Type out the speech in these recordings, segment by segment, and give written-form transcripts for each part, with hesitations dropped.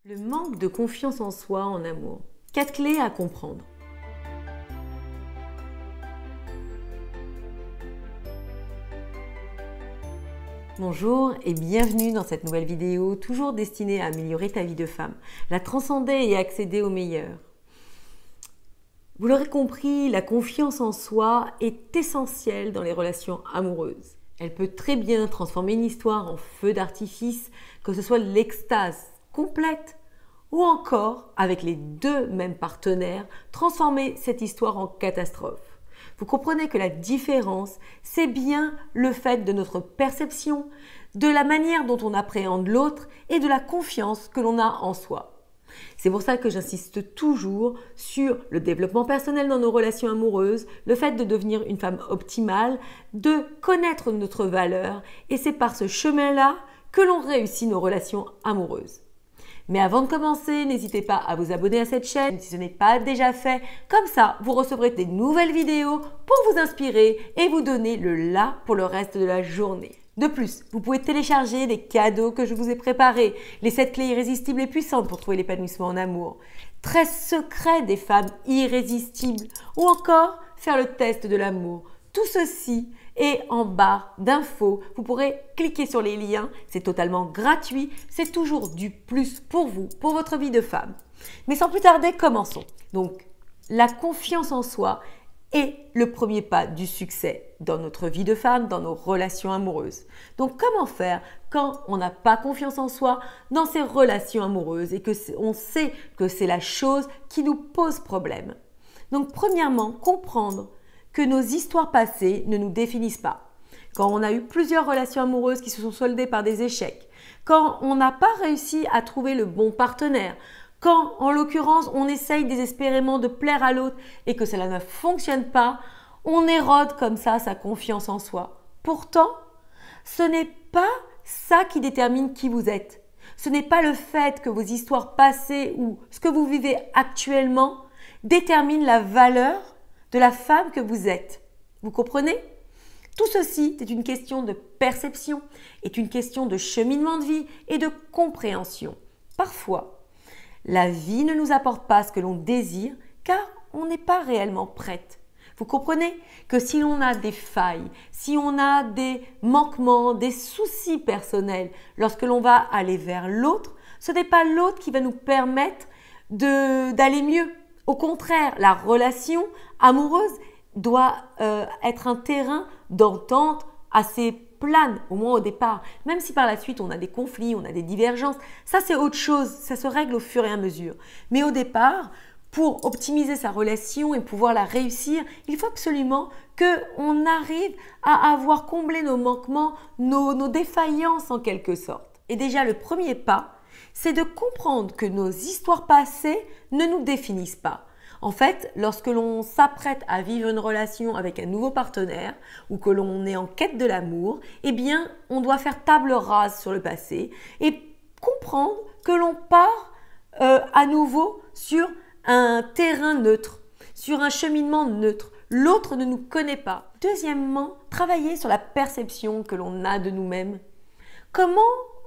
Le manque de confiance en soi en amour. 4 clés à comprendre. Bonjour et bienvenue dans cette nouvelle vidéo, toujours destinée à améliorer ta vie de femme, la transcender et accéder au meilleur. Vous l'aurez compris, la confiance en soi est essentielle dans les relations amoureuses. Elle peut très bien transformer une histoire en feu d'artifice, que ce soit l'extase complète ou encore, avec les deux mêmes partenaires, transformer cette histoire en catastrophe. Vous comprenez que la différence, c'est bien le fait de notre perception, de la manière dont on appréhende l'autre et de la confiance que l'on a en soi. C'est pour ça que j'insiste toujours sur le développement personnel dans nos relations amoureuses, le fait de devenir une femme optimale, de connaître notre valeur, et c'est par ce chemin-là que l'on réussit nos relations amoureuses. Mais avant de commencer, n'hésitez pas à vous abonner à cette chaîne si ce n'est pas déjà fait. Comme ça, vous recevrez des nouvelles vidéos pour vous inspirer et vous donner le là pour le reste de la journée. De plus, vous pouvez télécharger les cadeaux que je vous ai préparés, les 7 clés irrésistibles et puissantes pour trouver l'épanouissement en amour, 13 secrets des femmes irrésistibles ou encore faire le test de l'amour. Tout ceci est en barre d'infos. Vous pourrez cliquer sur les liens, c'est totalement gratuit, c'est toujours du plus pour vous, pour votre vie de femme. Mais sans plus tarder, commençons. Donc, la confiance en soi est le premier pas du succès dans notre vie de femme, dans nos relations amoureuses. Donc, comment faire quand on n'a pas confiance en soi dans ces relations amoureuses et que on sait que c'est la chose qui nous pose problème? Donc, premièrement, comprendre que nos histoires passées ne nous définissent pas. Quand on a eu plusieurs relations amoureuses qui se sont soldées par des échecs, quand on n'a pas réussi à trouver le bon partenaire, quand en l'occurrence on essaye désespérément de plaire à l'autre et que cela ne fonctionne pas, on érode comme ça sa confiance en soi. Pourtant, ce n'est pas ça qui détermine qui vous êtes. Ce n'est pas le fait que vos histoires passées ou ce que vous vivez actuellement détermine la valeur de la femme que vous êtes. Vous comprenez? Tout ceci est une question de perception, est une question de cheminement de vie et de compréhension. Parfois, la vie ne nous apporte pas ce que l'on désire car on n'est pas réellement prête. Vous comprenez que si l'on a des failles, si on a des manquements, des soucis personnels, lorsque l'on va aller vers l'autre, ce n'est pas l'autre qui va nous permettre d'aller mieux. Au contraire, la relation amoureuse doit être un terrain d'entente assez plane, au moins au départ. Même si par la suite on a des conflits, on a des divergences, ça c'est autre chose, ça se règle au fur et à mesure. Mais au départ, pour optimiser sa relation et pouvoir la réussir, il faut absolument qu'on arrive à avoir comblé nos manquements, nos défaillances en quelque sorte. Et déjà le premier pas, c'est de comprendre que nos histoires passées ne nous définissent pas. En fait, lorsque l'on s'apprête à vivre une relation avec un nouveau partenaire ou que l'on est en quête de l'amour, eh bien, on doit faire table rase sur le passé et comprendre que l'on part à nouveau sur un terrain neutre, sur un cheminement neutre. L'autre ne nous connaît pas. Deuxièmement, travailler sur la perception que l'on a de nous-mêmes. Comment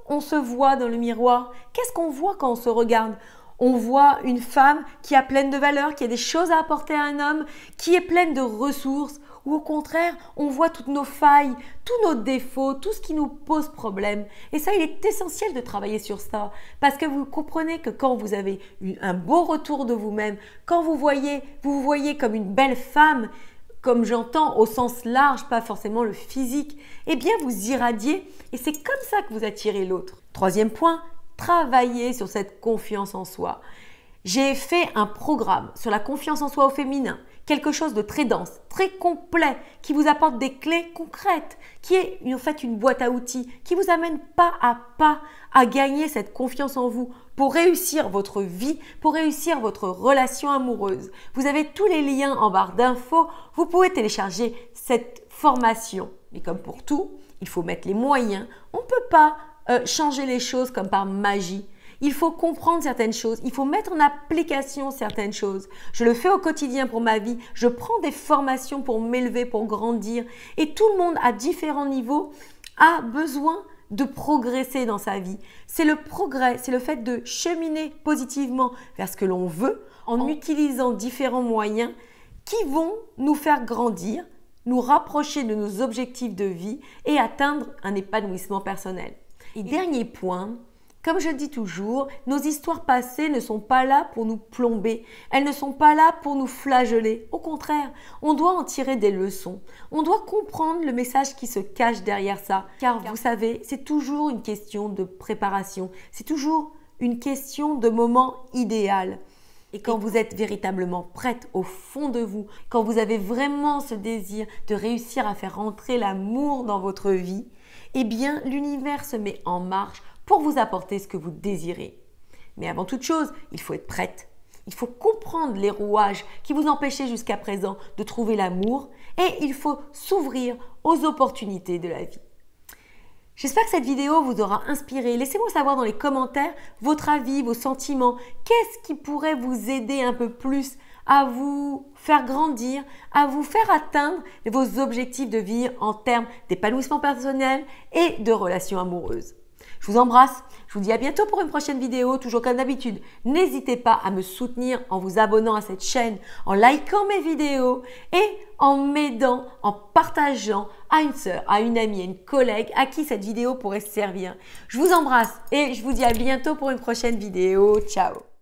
on se voit dans le miroir? Qu'est-ce qu'on voit quand on se regarde? On voit une femme qui a pleine de valeurs, qui a des choses à apporter à un homme, qui est pleine de ressources, ou au contraire, on voit toutes nos failles, tous nos défauts, tout ce qui nous pose problème. Et ça, il est essentiel de travailler sur ça, parce que vous comprenez que quand vous avez un beau retour de vous-même, quand vous vous voyez comme une belle femme, comme j'entends au sens large, pas forcément le physique, eh bien vous irradiez et c'est comme ça que vous attirez l'autre. Troisième point, travailler sur cette confiance en soi. J'ai fait un programme sur la confiance en soi au féminin, quelque chose de très dense, très complet, qui vous apporte des clés concrètes, qui est en fait une boîte à outils, qui vous amène pas à gagner cette confiance en vous pour réussir votre vie, pour réussir votre relation amoureuse. Vous avez tous les liens en barre d'infos, vous pouvez télécharger cette formation. Mais comme pour tout, il faut mettre les moyens, on ne peut pas changer les choses comme par magie. Il faut comprendre certaines choses, il faut mettre en application certaines choses. Je le fais au quotidien pour ma vie, je prends des formations pour m'élever, pour grandir et tout le monde à différents niveaux a besoin de progresser dans sa vie. C'est le progrès, c'est le fait de cheminer positivement vers ce que l'on veut en utilisant différents moyens qui vont nous faire grandir, nous rapprocher de nos objectifs de vie et atteindre un épanouissement personnel. Et dernier point, comme je le dis toujours, nos histoires passées ne sont pas là pour nous plomber. Elles ne sont pas là pour nous flageller. Au contraire, on doit en tirer des leçons. On doit comprendre le message qui se cache derrière ça. Car vous savez, c'est toujours une question de préparation. C'est toujours une question de moment idéal. Et quand vous êtes véritablement prête au fond de vous, quand vous avez vraiment ce désir de réussir à faire rentrer l'amour dans votre vie, eh bien l'univers se met en marche pour vous apporter ce que vous désirez. Mais avant toute chose, il faut être prête. Il faut comprendre les rouages qui vous empêchaient jusqu'à présent de trouver l'amour et il faut s'ouvrir aux opportunités de la vie. J'espère que cette vidéo vous aura inspiré. Laissez-moi savoir dans les commentaires votre avis, vos sentiments. Qu'est-ce qui pourrait vous aider un peu plus à vous faire grandir, à vous faire atteindre vos objectifs de vie en termes d'épanouissement personnel et de relations amoureuses. Je vous embrasse, je vous dis à bientôt pour une prochaine vidéo, toujours comme d'habitude. N'hésitez pas à me soutenir en vous abonnant à cette chaîne, en likant mes vidéos et en m'aidant, en partageant à une sœur, à une amie, à une collègue à qui cette vidéo pourrait servir. Je vous embrasse et je vous dis à bientôt pour une prochaine vidéo. Ciao!